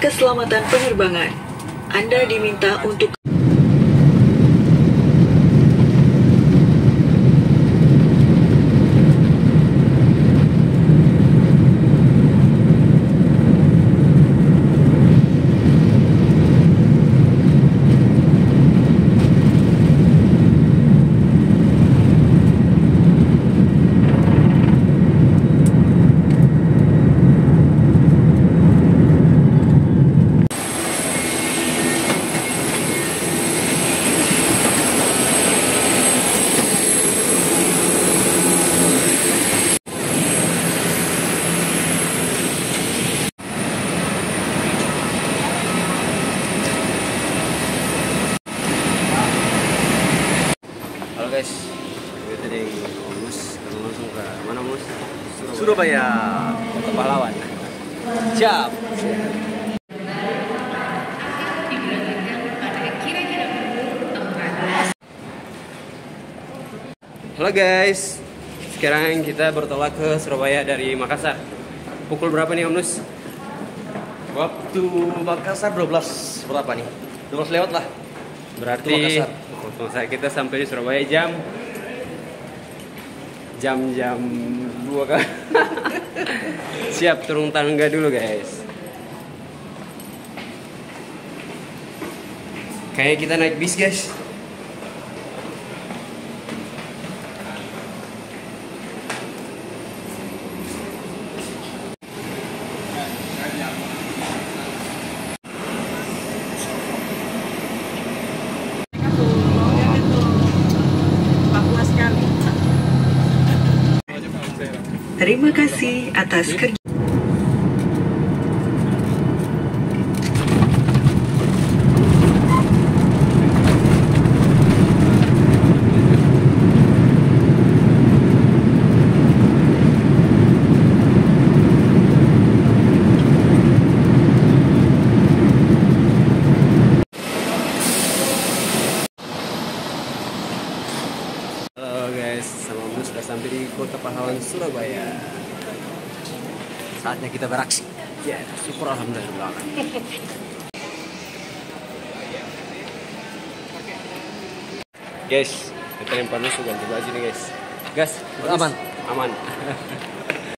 Keselamatan penerbangan. Anda diminta untuk guys, kita dari Mus, kita langsung ke mana Mus? Surabaya, Kota Pahlawan. Siap. Halo guys, sekarang kita bertolak ke Surabaya dari Makassar. Pukul berapa nih Om Nus? Waktu Makassar 12 berapa nih? 12 lewat lah. Berarti kita sampai di Surabaya jam 2 kan. Siap turun tangga dulu guys. Kayak kita naik bis guys. Terima kasih atas kerja. Halo guys, sama Om Nus sudah sampai di Kota Pahlawan Surabaya. Saatnya kita beraksi. Ya, syukur alhamdulillah. Guys, kita yang panas ganti baju nih guys. Gas, Aman. Aman.